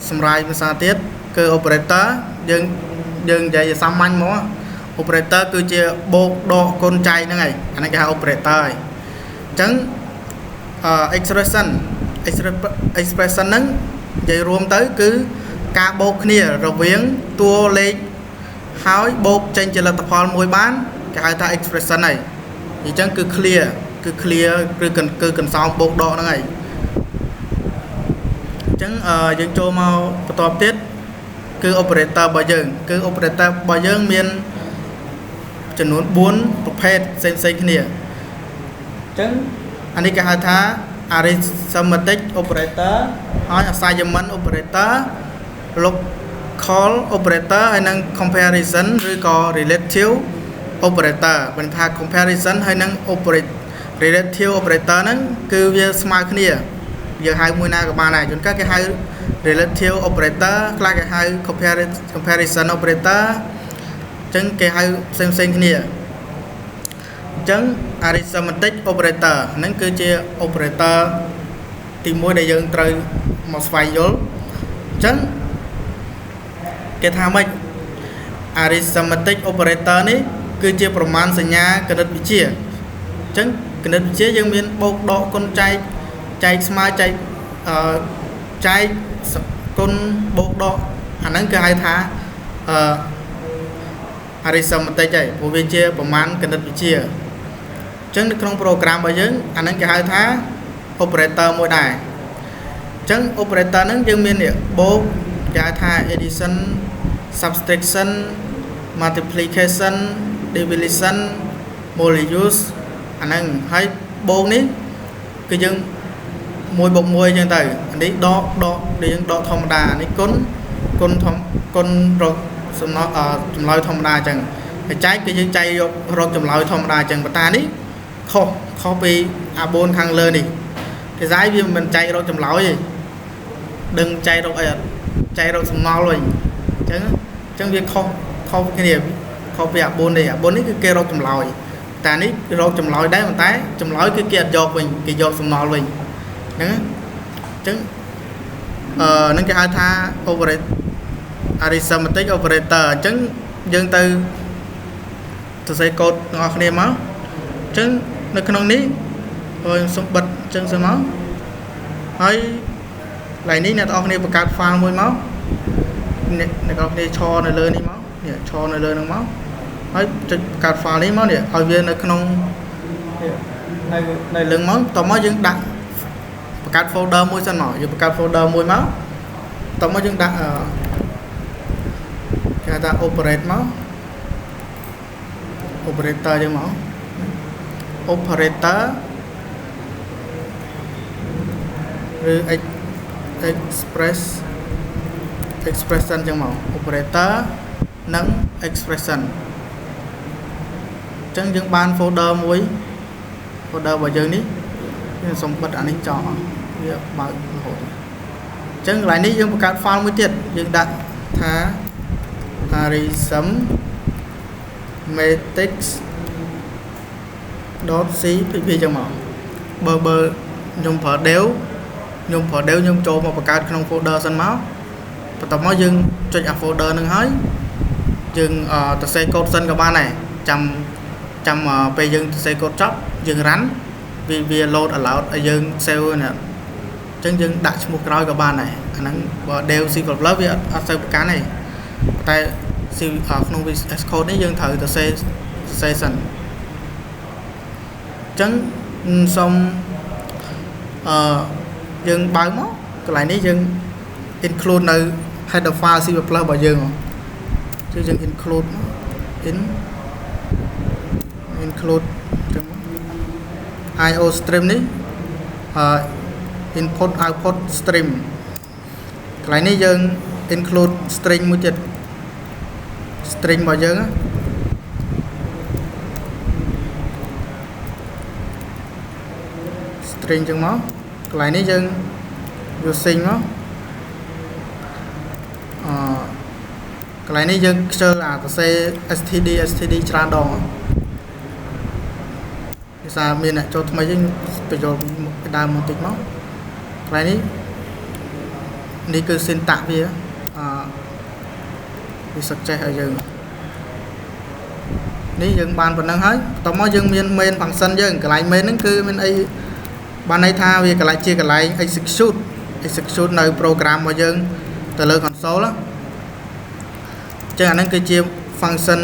sầm raiภาษาទៀតគឺ operator យើងនិយាយសាមញ្ញមក operator គឺជាបូកដកកូនចៃហ្នឹងហើយអានេះគេហៅ operator ហើយអញ្ចឹងexpression ហ្នឹងនិយាយរួមទៅគឺការបូកគ្នារវាងតួលេខហើយបូកចេញជាលទ្ធផលមួយបានគេហៅថា expression ហើយអញ្ចឹងគឺ clear គឺកន្សោមបូកដកហ្នឹងហើយអញ្ចឹងយើងចូលមកបន្តទៀតគឺ operator របស់យើងគឺ operator របស់យើងមានចំនួន4ប្រភេទផ្សេងគ្នាអញ្ចឹងអានេះគេហៅថា arithmetic operator ហើយ assignment operator local operator ហើយនិង comparison ឬក៏ relative operator បញ្ថា comparison ហើយនិង relative operator ហ្នឹងគឺវាស្មើគ្នាយើងហៅមួយណាក៏បានដែរជួនកាលគេហៅ relative operator ខ្លះគេហៅ comparison operator អញ្ចឹងគេហៅផ្សេងគ្នាអញ្ចឹង arithmetic operator ហ្នឹងគឺជា operator ទី1ដែលយើងត្រូវមកស្វែងយល់អញ្ចឹងគេថាម៉េច arithmetic operator នេះគឺជាប្រមាណសញ្ញាគណិតវិទ្យាអញ្ចឹងគណិតវិទ្យាយើងមានបូកដកគុណចែកស្មើចែកគុណបូកដកអាហ្នឹងគេហៅថាarithmetic ហើយព្រោះវាជាប្រមាណគណិតវិទ្យាអញ្ចឹងនៅក្នុង program របស់យើងអាហ្នឹងគេហៅថា operator មួយដែរអញ្ចឹង operator ហ្នឹងយើងមានបូកគេហៅថា addition subtraction multiplication division modules អាហ្នឹងហើយបូកនេះគឺយើង1 + 1អញ្ចឹងទៅអានេះដកដែលយើងដកធម្មតានេះគុណរកចម្លើយធម្មតាអញ្ចឹងហើយចែកគឺយើងចែករកចម្លើយធម្មតាអញ្ចឹងប៉ុន្តែនេះខុសពីអា4ខាងលើនេះគេស្អីវាមិនចែករកចម្លើយទេដឹងចែករកអីអត់ចែករកសំណល់វិញអញ្ចឹងវាខុសគ្នាខុសពីអា4នេះអា4នេះគឺគេរកចម្លើយតែនេះគេរកចម្លើយដែរប៉ុន្តែចម្លើយគឺគេអត់យកវិញគេយកសំណល់វិញហ្នឹងអញ្ចឹងនឹងគេហៅថា arithmetic operator អញ្ចឹងយើងទៅសរសេរកូដទាំងអស់គ្នាមកអញ្ចឹងនៅក្នុងនេះហើយសូមបិទអញ្ចឹងសិនមកហើយកន្លែងនេះអ្នកទាំងអស់គ្នាបង្កើត file មួយមកអ្នកទាំងអស់គ្នាឈរនៅលើនេះមកនេះឈរនៅលើហ្នឹងមកហើយចុចបង្កើត file នេះមកនេះឲ្យវានៅក្នុងនៅលើមកតោះមកយើងដាក់បង្កើត folder មួយសិនមកយើងបង្កើត folder មួយមកតោះមកយើងដាក់គេថា operate មក operator យើងមក operator ឬ expression ចឹងមក operator និង expression អញ្ចឹងយើងបាន folder មួយ folder របស់យើងនេះយើងសូមបិទអានេះចោលវាបើករហូតអញ្ចឹងកន្លែងនេះយើងបង្កើត file មួយទៀតយើងដាក់ថា arithmetic.cpp ចឹងមកបើខ្ញុំប្រើ dev ខ្ញុំចូលមកបង្កើតក្នុង folder សិនមកបន្ទាប់មកយើងចុចអា folder ហ្នឹងហើយយើងសរសេរកូដសិនក៏បានដែរចាំពេលយើងសរសេរកូដចប់យើង run វា load allowed ឲ្យយើង save ណាអញ្ចឹងយើងដាក់ឈ្មោះក្រោយក៏បានដែរអាហ្នឹងបើ dev C++ វាអត់សូវប្រកាន់ទេតែក្នុង VS Code នេះយើងត្រូវសរសេរសិនអញ្ចឹងសូមយើងបើកមកកន្លែងនេះយើង include នៅ header file C++ របស់យើងគឺយើង include ចឹង IO stream នេះinput output stream កន្លែងនេះយើង include string មួយទៀត string របស់យើងstring ចឹងមកកន្លែងនេះយើង using មកកន្លែងនេះយើងខ្ជិលអាសរសេរ std ច្រើនដងភាសាមានអ្នកចូលថ្មីយើងបញ្ចូលពីដើមមកតិចមកកន្លែងនេះ នេះគឺ syntax វាវាសឹកចេះឲ្យយើងនេះយើងបានប៉ុណ្ណឹងហើយបន្តមកយើងមាន main function យើងកន្លែង main ហ្នឹងគឺមានអីបានន័យថាវាកន្លែងជាកន្លែង execute នៅ program របស់យើងទៅលើ console ណាចឹងអាហ្នឹងគឺជា function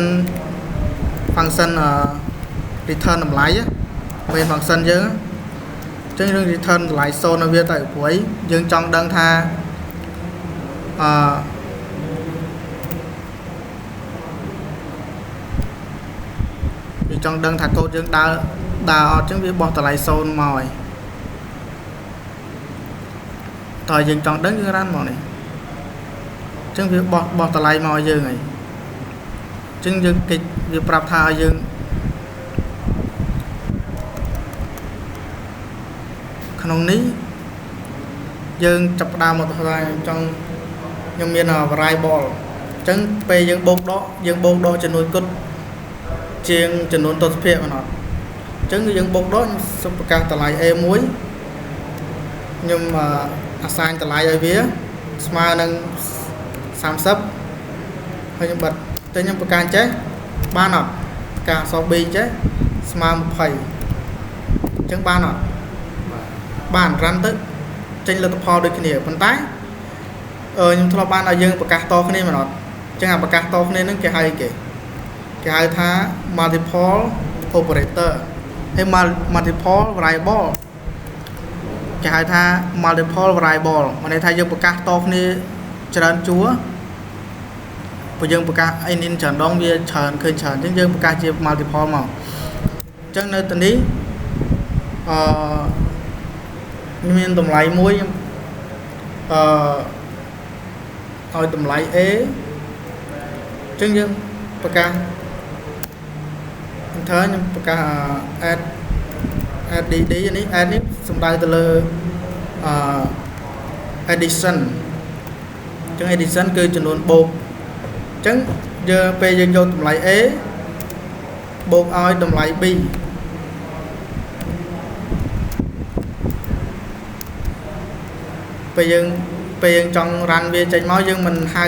return តម្លៃ main function យើងចឹងយើង return តម្លៃ0នៅវាទៅព្រោះយើងចង់ដឹងថាយើងចង់ដឹងថាកូដយើងដើរអត់ចឹងវាបោះតម្លៃ0មកហើយតើយើងចង់ដឹងយើងរ៉ាន់មកនេះចឹងវាបោះតម្លៃមកឲ្យយើងហើយចឹងយើងគេវាប្រាប់ថាឲ្យយើងក្នុងនេះយើងចាប់ផ្ដើមមកថាខ្ញុំមាន variable អញ្ចឹងពេលយើងបូកដកចំនួនគុណជាងចំនួនទស្សភាពអត់អញ្ចឹងយើងបូកដកខ្ញុំប្រកាសតម្លៃ A1 ខ្ញុំassign តម្លៃឲ្យវាស្មើនឹង30ហើយខ្ញុំបិទតែខ្ញុំប្រកាសចេះបានអត់ការអក្សរ B ចេះស្មើ20អញ្ចឹងបានអត់បាន run ទៅចេញលទ្ធផលដូចគ្នាប៉ុន្តែខ្ញុំធ្លាប់បានឲ្យយើងប្រកាសតគ្នាមិនអត់អញ្ចឹងអាប្រកាសតគ្នានឹងគេហៅគេហៅថា multiple operator ហើយ multiple variable គេហៅថា multiple variable មានន័យថាយើងប្រកាសតគ្នាច្រើនជួរព្រោះយើងប្រកាសអីនេះច្រើនដងវាច្រើនឃើញច្រើនអញ្ចឹងយើងប្រកាសជា multiple មកអញ្ចឹងនៅទីនេះមានតម្លៃមួយឲ្យតម្លៃ A អញ្ចឹងយើងប្រកាសខ្ញុំប្រកាស add dd នេះ add នេះសំដៅទៅលើ addition អញ្ចឹង addition គឺចំនួនបូកអញ្ចឹងយើងពេលយើងយកតម្លៃ A បូកឲ្យតម្លៃ B ពេលយើងចង់ run វាចេញមកយើងមិនហៅ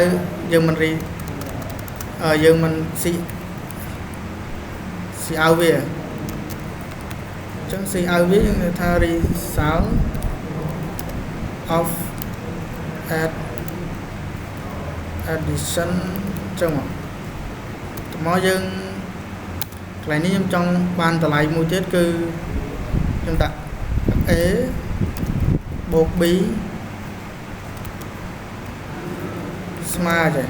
យើងមិនស៊ីឲ្យវាអញ្ចឹងស៊ីឲ្យវាយើងថា result of addition អញ្ចឹងមកយើងកន្លែងនេះខ្ញុំចង់បានតម្លៃមួយទៀតគឺខ្ញុំដាក់ A បូក B ស្មើចេះ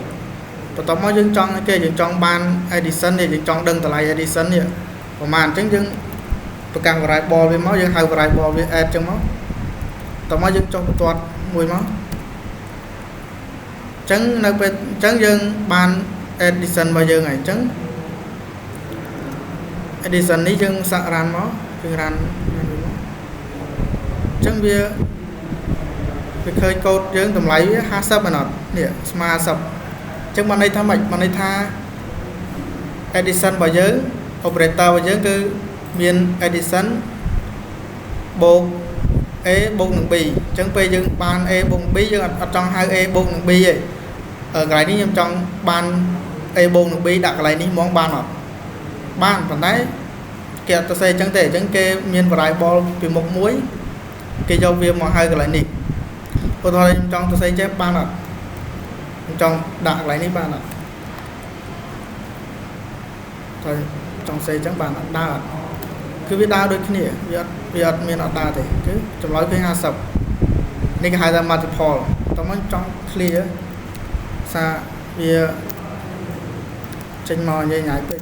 បន្ទាប់មកយើងចង់បាន addition នេះយើងចង់ដឹងតម្លៃ addition នេះប្រហែលអញ្ចឹងយើងប្រកាស variable វាមកយើងហៅ variable វា add ចឹងមកបន្ទាប់មកយើងចុះបន្ទាត់មួយមកអញ្ចឹងនៅពេលអញ្ចឹងយើងបាន addition របស់យើងហើយអញ្ចឹង addition នេះយើងសាក់ run មកយើង run អញ្ចឹងវាឃើញកូដយើងតម្លៃវា50មិនអត់នេះស្មើ50អញ្ចឹងបានន័យថាម៉េចបានន័យថា addition របស់យើង operator របស់យើងគឺមាន addition បូក A បូកនឹង B អញ្ចឹងពេលយើងបាន A បូក B យើងអត់ចង់ហៅ A បូកនឹង B ទេកន្លែងនេះខ្ញុំចង់បាន A បូកនឹង B ដាក់កន្លែងនេះហ្មងបានអត់បានប៉ុន្តែគេអត់ទៅសេអញ្ចឹងទេអញ្ចឹងគេមាន variable ពីមុខមួយគេយកវាមកហៅកន្លែងនេះឧទាហរណ៍ខ្ញុំចង់ទៅសេចេះបានអត់ខ្ញុំចង់ដាក់កន្លែងនេះបានអត់តែចង់សេអញ្ចឹងបានអត់ដើរអត់គឺវាដើរដូចគ្នាវាអត់មានអត់ដើរទេគឺចម្លើយឃើញ50នេះគេហៅថា multiple តោះមកចង់ clear សារវាចេញមកញ៉ៃពេក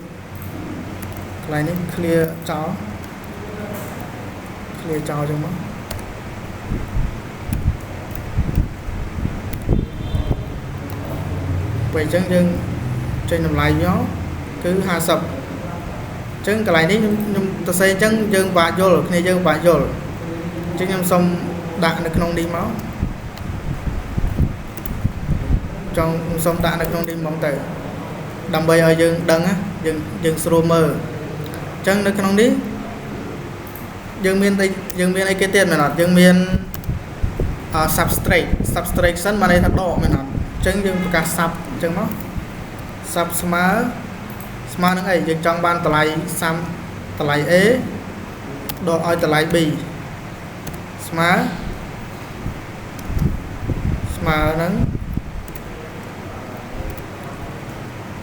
កន្លែងនេះ clear ចោលចឹងមកពេលអញ្ចឹងយើងចេញតម្លៃមកគឺ50អញ្ចឹងកន្លែងនេះខ្ញុំទៅសេអញ្ចឹងយើងបាក់យល់គ្នាយើងបាក់យល់អញ្ចឹងខ្ញុំសុំដាក់នៅក្នុងនេះមកសុំដាក់នៅក្នុងនេះហ្មងទៅដើម្បីឲ្យយើងដឹងយើងស្រួលមើលអញ្ចឹងនៅក្នុងនេះយើងមានអីគេទៀតមែនអត់យើងមាន subtraction មកន័យថាដកមែនអត់អញ្ចឹងយើងប្រកាស sub អញ្ចឹងមក sub ស្មើនឹងអីយើងចង់បានតម្លៃតម្លៃ A ដកឲ្យតម្លៃ B ស្មើនឹង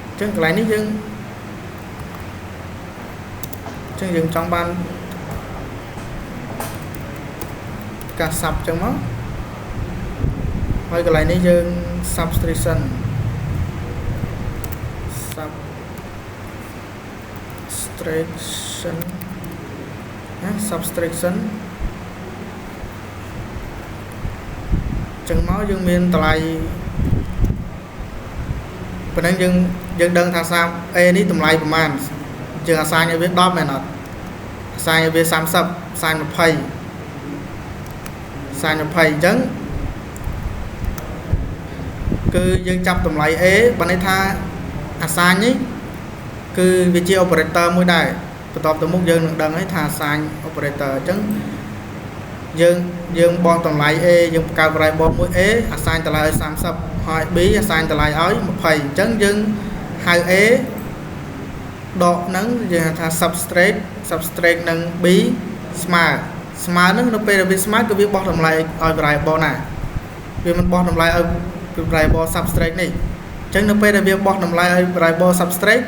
អញ្ចឹងកន្លែងនេះយើងចង់បានការ sub អញ្ចឹងមកហើយកន្លែងនេះយើង subtraction ចឹងមកយើងមានតម្លៃប៉ុណ្ណឹងយើងដឹងថាសាម A នេះតម្លៃប្រមាណយើងអាសាញឲ្យវា10មែនអត់អាសាញឲ្យវា30អាសាញ20អញ្ចឹងគឺយើងចាប់តម្លៃ A បើន័យថាអាសាញនេះគឺវាជា operator មួយដែរបន្ទាប់ទៅមុខយើងនឹងដឹងហើយថា assign operator អញ្ចឹងយើងបង់តម្លៃ A យើងបង្កើត variable មួយ A assign តម្លៃឲ្យ30ហើយ B assign តម្លៃឲ្យ20អញ្ចឹងយើងហៅ A ដកហ្នឹងយើងហៅថា subtract នឹង B ស្មើហ្នឹងនៅពេលដែលវាស្មើគឺវាបោះតម្លៃឲ្យ variable ណាវាមិនបោះតម្លៃឲ្យ variable subtract នេះអញ្ចឹងនៅពេលដែលវាបោះតម្លៃឲ្យ variable subtract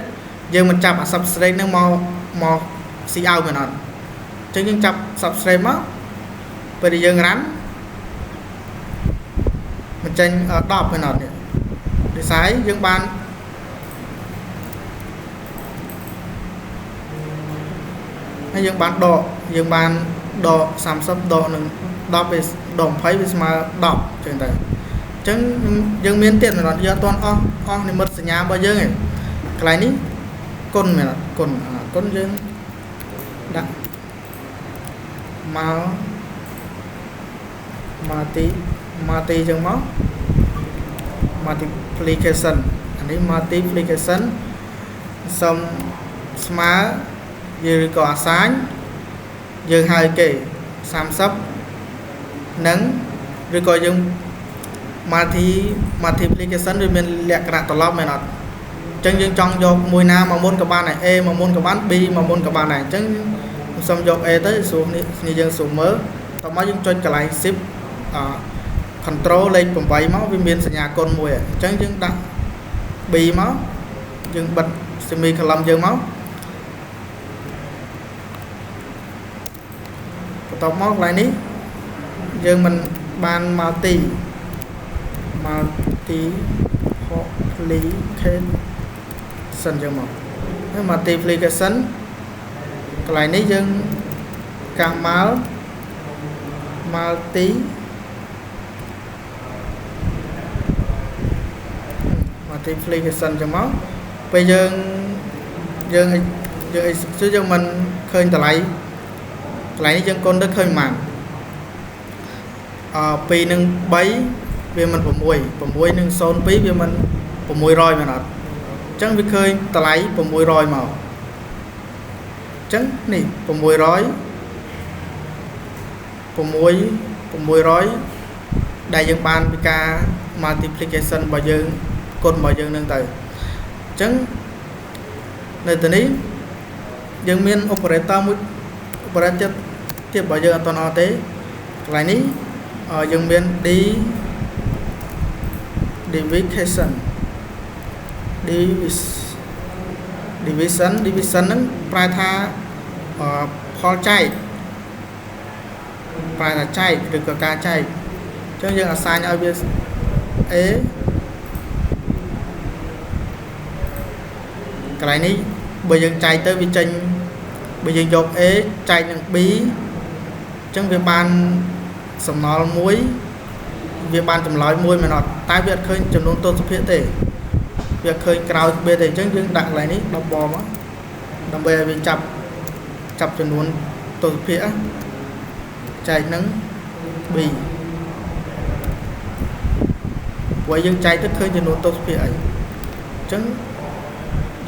យើងមិនចាប់អា subtract ហ្នឹងមក see out មែនអត់អញ្ចឹងយើងចាប់ subtract មកពេលដែលយើង run បញ្ចេញ10មែនអត់នេះដូចស្អីយើងបានហើយយើងបានដក30ដកនឹង10វាដក20វាស្មើ10អញ្ចឹងទៅអញ្ចឹងយើងមានទៀតមែនអត់យើងអត់ទាន់អស់និមិត្តសញ្ញារបស់យើងឯងកន្លែងនេះគុណមែនអត់គុណយើងដាក់មកទីចឹងមក multiplication អានេះ multiplication សុំស្មើយើងឬក៏ assign យើងហៅគេ30និងឬក៏យើង multiplication វាមានលក្ខណៈត្រឡប់មែនអត់អញ្ចឹងយើងចង់យកមួយណាមកមុនក៏បានដែរ A មកមុនក៏បាន B មកមុនក៏បានដែរអញ្ចឹងខ្ញុំសុំយក A ទៅស្រួលនេះយើងស្រួលមើលតោះមកយើងចុចកន្លែង shift control លេខ8មកវាមានសញ្ញាគុណមួយអញ្ចឹងយើងដាក់ B មកយើងបិទ semicolon យើងមកបន្ទាប់មកកន្លែងនេះយើងមិនបានmultiplication សិនចឹងមក multiplication កន្លែងនេះយើងកាសmultiplication ចឹងមកពេលយើងមិនឃើញតម្លៃកន្លែងនេះយើងគុណទៅឃើញប៉ុន្មាន2និង3វាមិន6និង02វាមិន600មែនអត់អញ្ចឹងវាឃើញតម្លៃ600មកអញ្ចឹងនេះ600ដែលយើងបានពីការ multiplication របស់យើងគុណរបស់យើងនឹងទៅអញ្ចឹងនៅទីនេះយើងមាន operator មួយ operator ទៀតរបស់យើងអត់តអត់ទេកន្លែងនេះយើងមានdivision ហ្នឹងប្រែថាផលចែកប្រែថាចែកឬក៏ការចែកអញ្ចឹងយើង assign ឲ្យវា A កន្លែងនេះបើយើងចែកទៅវាចេញបើយើងយក A ចែកនឹង B អញ្ចឹងវាបានសំណល់មួយវាបានចម្លើយមួយមែនអត់តែវាអត់ឃើញចំនួនទស្សភាគទេវាអត់ឃើញក្រោយទ្វាទេអញ្ចឹងយើងដាក់កន្លែងនេះ10បមកដើម្បីឲ្យវាចាប់ចំនួនទស្សភាគចែកនឹង B ព្រោះយើងចែកទៅឃើញចំនួនទស្សភាគអីអញ្ចឹង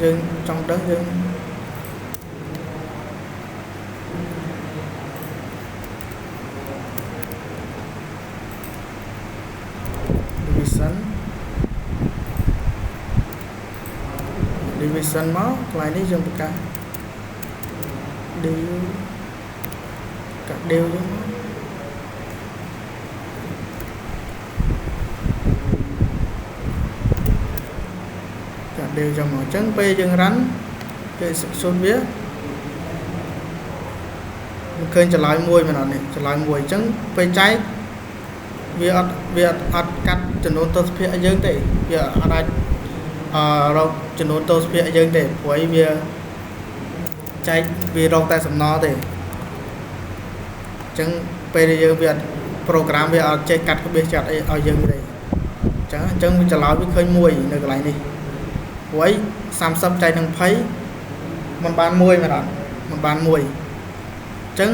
យើងចង់ដឹងយើង division មកកន្លែងនេះយើងបង្កើត đều កាត់ đều ចឹងកាត់ đều ចឹងមកអញ្ចឹងពេលយើង run គេ execution វាឃើញចម្លើយមួយមែនអត់នេះចម្លើយមួយអញ្ចឹងពេលចែកវាអត់កាត់ចំនួនទស្សភាគឲ្យយើងទេវាអត់អាចរកចំនួនទស្សភាគឲ្យយើងទេព្រោះវាចែកវារកតែសំណល់ទេអញ្ចឹងពេលដែលយើងវា program វាអត់ចេះកាត់ក្បៀសចាត់អីឲ្យយើងទេអញ្ចឹងវាចម្លើយវាឃើញមួយនៅកន្លែងនេះព្រោះ30ចែកនឹង20มันបានមួយមែនអត់มันបានមួយអញ្ចឹង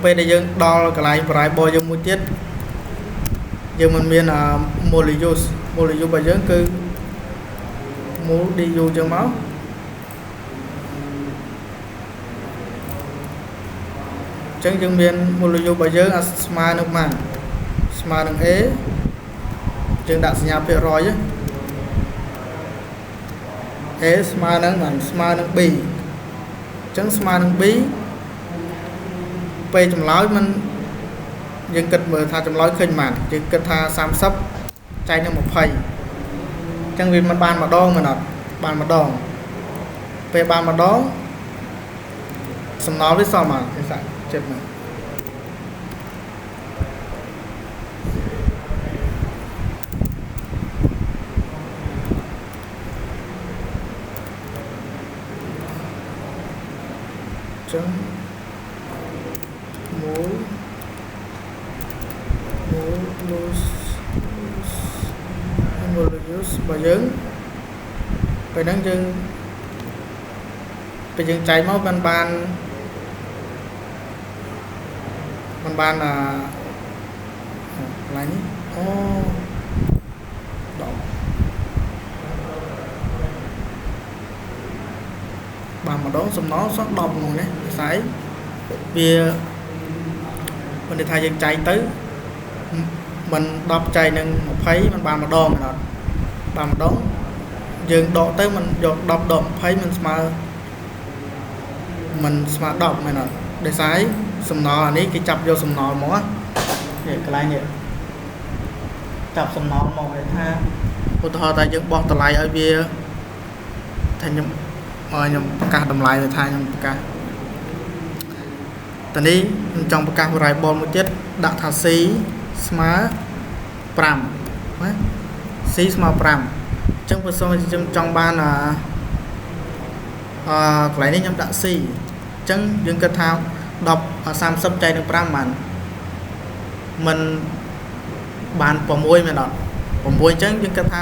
ពេលដែលយើងដល់កន្លែង variable យើងមួយទៀតយើងមិនមានmolus របស់យើងគឺ mol du ចឹងមកអញ្ចឹងយើងមាន molus របស់យើងស្មើនឹងប៉ុន្មានស្មើនឹង a យើងដាក់សញ្ញាភាគរយ a ស្មើនឹងបានស្មើនឹង b អញ្ចឹងស្មើនឹង b ពេលចម្លើយมันយើងគិតមើលថាចម្លើយឃើញប៉ុន្មានយើងគិតថា30ចែកនឹង20អញ្ចឹងវាមិនបានម្ដងមែនអត់បានម្ដងពេលបានម្ដងសំណល់វាសមអត់គេសាក់ចិត្តមកចឹង molus របស់យើងពេលហ្នឹងយើងពេលយើងចែកមកបានកន្លែងនេះអូ10បានម្ដងសំណល់សោះ10ហ្នឹងណាខ្សែវាមិនថាយើងចែកទៅមិន10ចែកនឹង20มันបានម្ដងមែនអត់បានម្ដងយើងដកទៅมันយក10ដក20มันស្មើ10មែនអត់ដោយសារសំណល់អានេះគេចាប់យកសំណល់មកនេះកន្លែងនេះចាប់សំណល់មកគេថាឧទាហរណ៍ថាយើងបោះតម្លៃឲ្យវាថាខ្ញុំប្រកាសតម្លៃថាខ្ញុំប្រកាសតនេះខ្ញុំចង់ប្រកាស variable មួយទៀតដាក់ថា c ស្មើ5ណា c ស្មើ5អញ្ចឹងបើសិនជាខ្ញុំចង់បានកន្លែងនេះខ្ញុំដាក់ c អញ្ចឹងយើងគិតថា30ចែកនឹង5បានមិនបាន6មែនអត់6អញ្ចឹងយើងគិតថា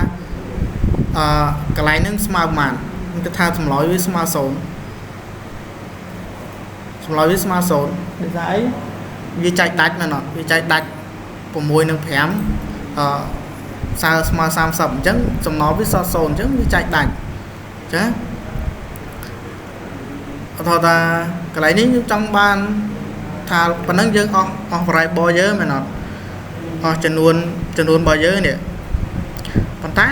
កន្លែងហ្នឹងស្មើប៉ុន្មានខ្ញុំគិតថាចម្លើយវាស្មើ0ចម្លើយវាស្មើ0ដូចថាអីវាចែកដាច់មែនអត់វាចែកដាច់6និង5ស្មើ30អញ្ចឹងចំណល់វាសល់0អញ្ចឹងវាចែកដាច់ចាអត់ថាកន្លែងនេះខ្ញុំចង់បានថាប៉ុណ្ណឹងយើងអស់ variable យើងមែនអត់អស់ចំនួនរបស់យើងនេះប៉ុន្តែ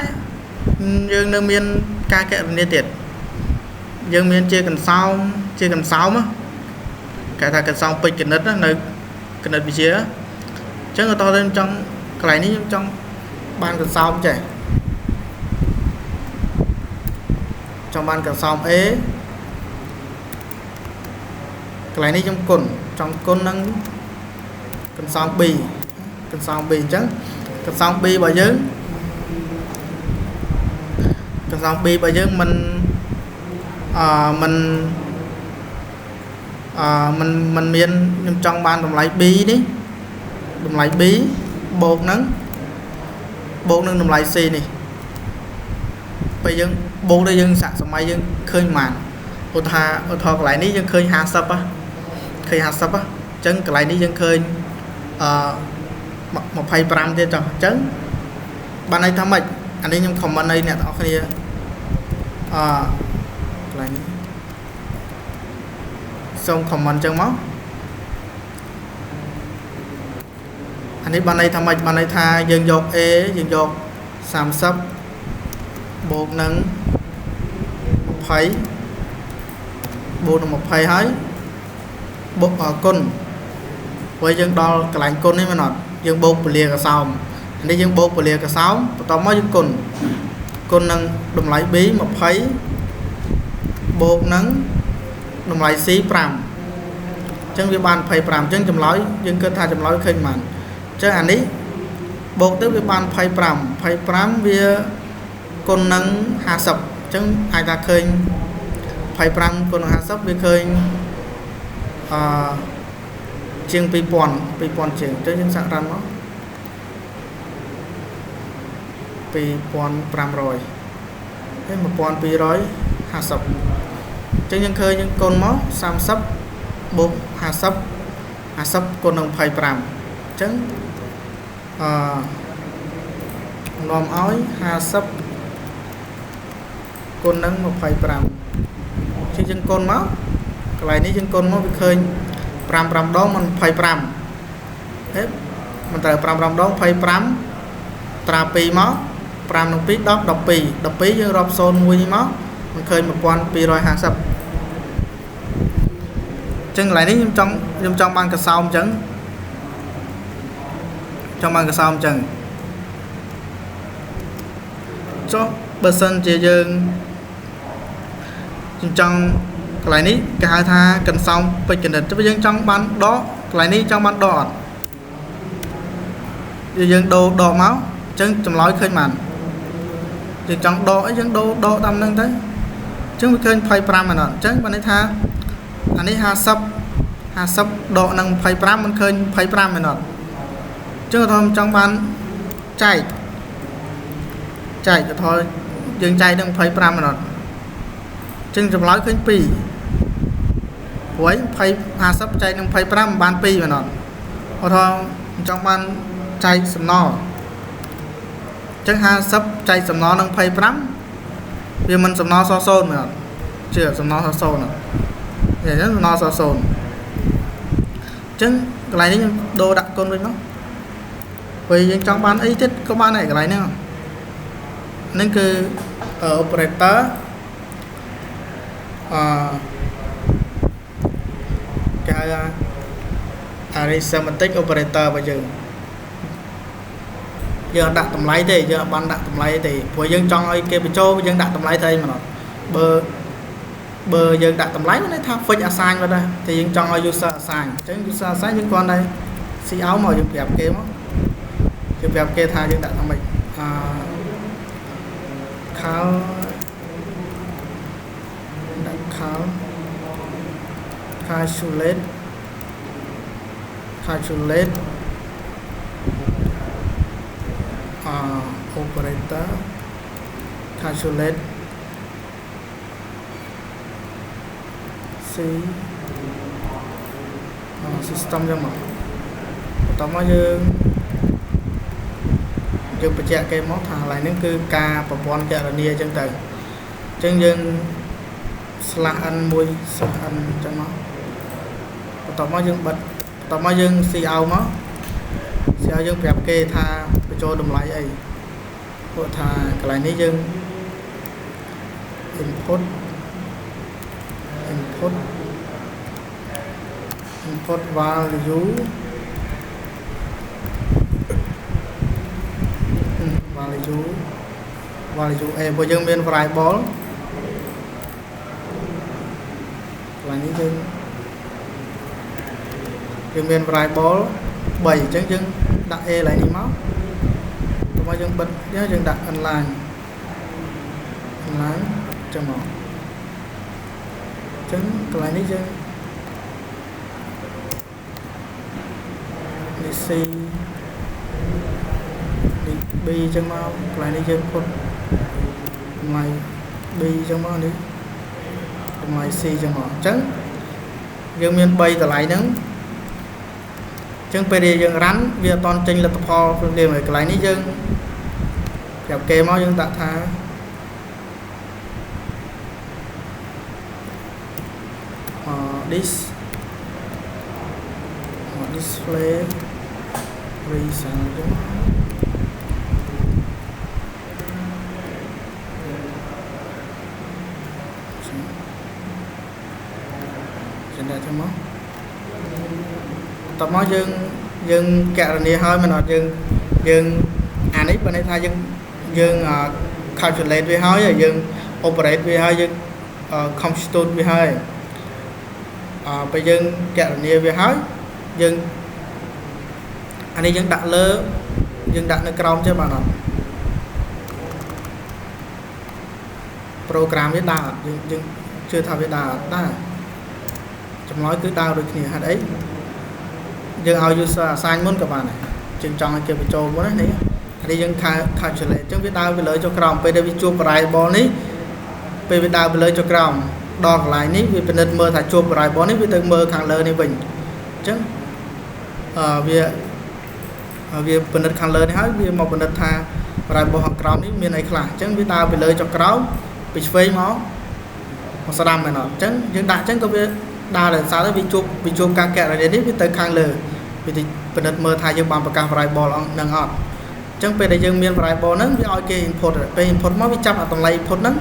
យើងនៅមានការកណនាទៀតយើងមានជាកន្សោមគេថាកន្សោមពេជ្រគណិតនៅគណិតវិទ្យាអញ្ចឹងតោះខ្ញុំចង់កន្លែងនេះខ្ញុំចង់បានកន្សោមចេះចង់បានកន្សោម A កន្លែងនេះខ្ញុំចង់គុណនឹងកន្សោម B អញ្ចឹងកន្សោម B របស់យើងมันមានខ្ញុំចង់បានតម្លៃ B នេះតម្លៃ B បូកនឹងតម្លៃ C នេះពេលយើងបូកទៅយើងសាក់សម័យយើងឃើញប៉ុន្មានឧទាហរណ៍កន្លែងនេះយើងឃើញ50ឃើញ50អញ្ចឹងកន្លែងនេះយើងឃើញ25ទៀតចុះអញ្ចឹងបានន័យថាម៉េចអានេះខ្ញុំ comment ឲ្យអ្នកទាំងអស់គ្នាកន្លែងនេះសូម comment ចឹងមកអានេះបានន័យថាម៉េចបានន័យថាយើងយក A យើងយក30 bột nâng một phẩy bột là một phẩy hơi bột ở côn với dân đo cái lạnh côn ấy mà nó dân bột bìa cả sao đây dân bột bìa cả sáu tao mới dân côn nâng đồng lại bí một phẩy bột nâng đồng lại xí pram chân vi ban phẩy pram chân chấm lói dân cơ tha chấm lói khơi màn chứ anh ấy bột tới vi ban phẩy pram vía côn nâng hạ sập chân ai ta khơi phẩy pram côn hạ sập vi khơi chiêng pi pon chiêng tới những sạc rắn nó pi pon pram rồi thế một pon pi rồi hạ sập chứ những khơi những con mó sam sấp bột hạ sấp con nông phai pram trứng nòm ói hạ sấp con nâng một phai pram chứ những con mó cái này ní những con mó bị khơi pram đó mình phai pram hết mình tới pram đó phai pram trà pi mó pram nông pí đọc pi dương rộp xôn mùi mó mình khơi một con pi rồi hạ sấp chân lại ní trong ban cà sao chấn trong ban cà sao chấn cho person chia dương trong lại ní cả tha cần xong bây giờ cho dân trong ban đó lại ní trong ban đỏ dân đồ máu chân trong lối khơi màn thì trong đỏ dân đồ đâm nâng tới chứ mới khơi phai pram mà nó chứ bạn ấy tha anh ấy hạ sấp độ nâng phai pram mình khơi phai pram mà nó chứ thôi trong ban chạy thôi dừng chạy đừng phai pram mà nó chừng trong lối khơi pi với phai hạ sấp chạy đừng phai pram ban pi mà nó thôi trong ban chạy sầm no chứ hạ sấp chạy sầm no nâng phai pram vì mình sầm no so xôn mà chưa sầm no so xôn nữa để nó so xôn chứ cái này nó đồ đặt con với nó vì trong ban ấy thích có ban này cái này nữa nên cứ ở operator cái arithmetic operator bây giờ đặt tầm lấy thì giờ ban đặt tầm lấy thì với dân trong ấy kia bị trâu dân đặt tầm lấy thôi mà nó bờ giờ đặt tầm lấy nó thao phơi assign vào đây thì dân trong user assign chứ user assign những con đây xí áo màu dùng đẹp kia dùng đẹp kia thay dân đặt tầm mình khảo calculate operator calculate system cho mà tóm nó dương bật chạy cái móc thằng lại nó cứ ca và bọn chạy là nia chân từ chân dương là ăn mùi sạc ăn cho nó tóm nó dương bật tóm nó dương xì áo nó xì áo dương đẹp kê tha cho đồng lại ấy của thà cái này ní dương input value e bây giờ miền variable là ní dương miền variable 7 chân dương đặt e lại ní máu mà dân bật nhớ dân đặt online cho nó chứng lại ní dân đi si đi bi cho mau lại ní dân con ngoài bi cho mau đi ngoài si cho họ trứng dân miền bay từ lại nắng chân PD dân rắn việc toàn trình là tập ho đều phải lại ní dân đẹp kê máu dân tạ tha display result chẳng mó tập mó dương kẹt là nia hơi mà nó dương anh ấy bên đây thay dương calculate với hơi rồi dương operate với hơi dương compute với hơi bây dương kẹt là nia với hơi dương anh ấy dương đặt lơ dương đặt nó crom cho bạn nó program với đào dương chưa thao với đào ta trong nói cứ đào được thì hạt ấy dương ao user sign muốn các bạn này chừng chọn cái bị trộn muốn đấy đi dương calculate trong biết đào về lợi cho crom bây giờ bị chụp bài ball ấy bây giờ đào về lợi cho crom đo lại ní vì bên mơ thả chụp bài ball ấy vì từ mơ càng lớn này mình chứ vì bên càng lớn hết vì một bên thả bài ball hàng crom ấy miền này là chứ biết đào về lợi cho crom bị phơi máu một sao đam này nó chứ dương đại chứ có biết đào là sao đó bị chụp càng kẹt là đến với từ càng lớn vì bên mơ thả dương bằng bạc càng bài ball nâng ọt chẳng về đây dương miền bài ball nâng với ai cái input về input mới bị chấp ở tầng lấy input nâng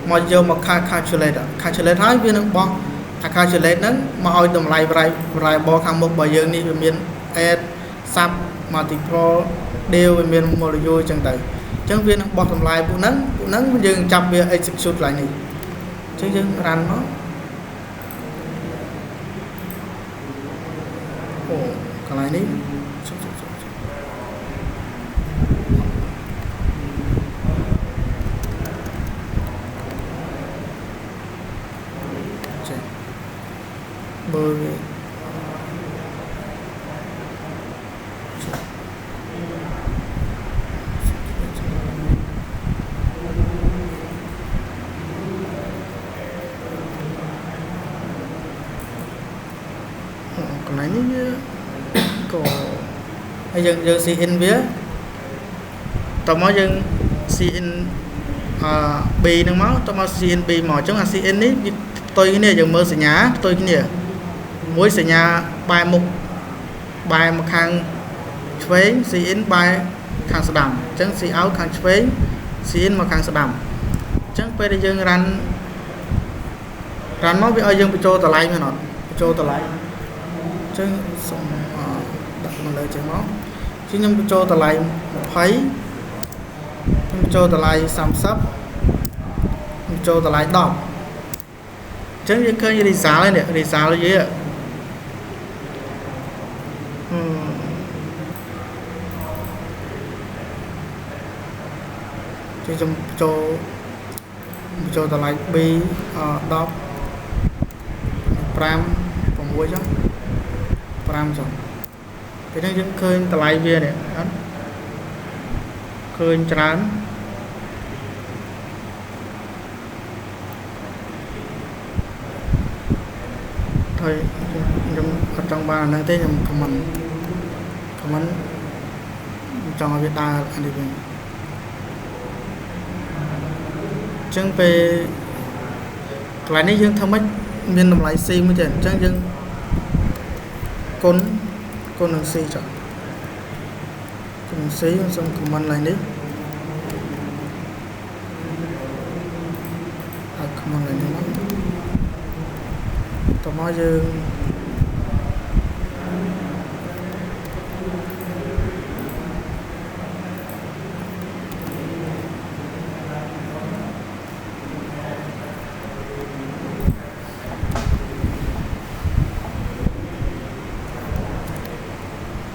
mà vô một calculate hai viên nâng bong calculate nâng mà ai tầng lấy bài ball hàng một bài dương đi về miền add sub multiple đều về miền module chẳng tới chẳng viên nâng bong tầng lấy bộ nâng dương chấp về execute lại này chứ dương run nó còn lại đi bởi vì còn này như có hay dân si in vía tao nói dân si in bì nước máu tao nói si in bì mỏ chống là si in ấy tôi cái này giờ mơ sẽ nhá tôi cái này mỗi sẽ nhà bài một hàng phế si in bài hàng sờ đầm chẳng si áo hàng phế si in mà hàng sờ đầm chẳng bây giờ dân ran nó bị ai dân bị trôi tờ lại mà nó trôi tờ lại chứ xong đặt mà lời chừng nó chứ nhưng bị trôi tờ lại thấy trôi tờ lại sắm sắp trôi tờ lại đọc chứ những cái đi xả lên nè đi xả lên dưới ạ chứ trong cho tờ lại bi đọc pram còn vui chứ pram rồi cái đó những khơi tờ lại bia nè khơi trán thôi trong ba năng thế nhưng comment trong Việt Nam anh đi về chẳng về lại này dương thông mất miền đồng lại xì mới chẳng chẳng dương con đường xì chọn con đường xì xong comment lại đấy comment lại đấy tao nói dương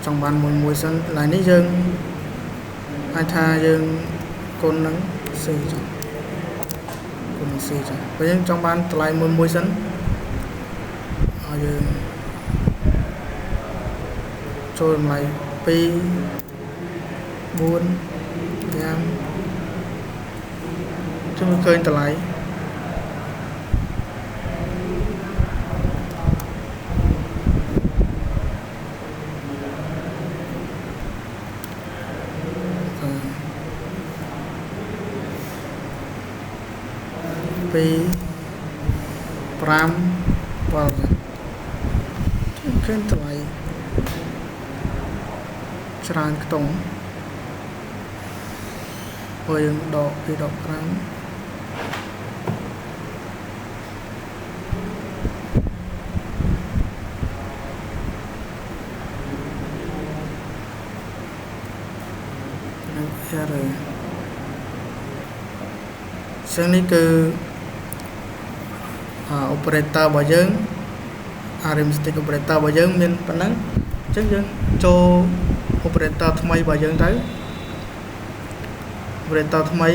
trong bàn mùi sân lại ní dương ai tha dương con nắng xì chọn con xì chọn bây giờ trong bàn lại mùi sân dương trôi lại pi buôn nhang chúng khơi ta lại pi pram vào khơi ta lại tràn tổng hồi đọc thì đọc pram ចឹងនេះគឺoperator របស់យើង arithmetic operator របស់យើងមានប៉ុណ្ណឹងអញ្ចឹងយើងចូល operator ថ្មីរបស់យើងទៅ operator ថ្មី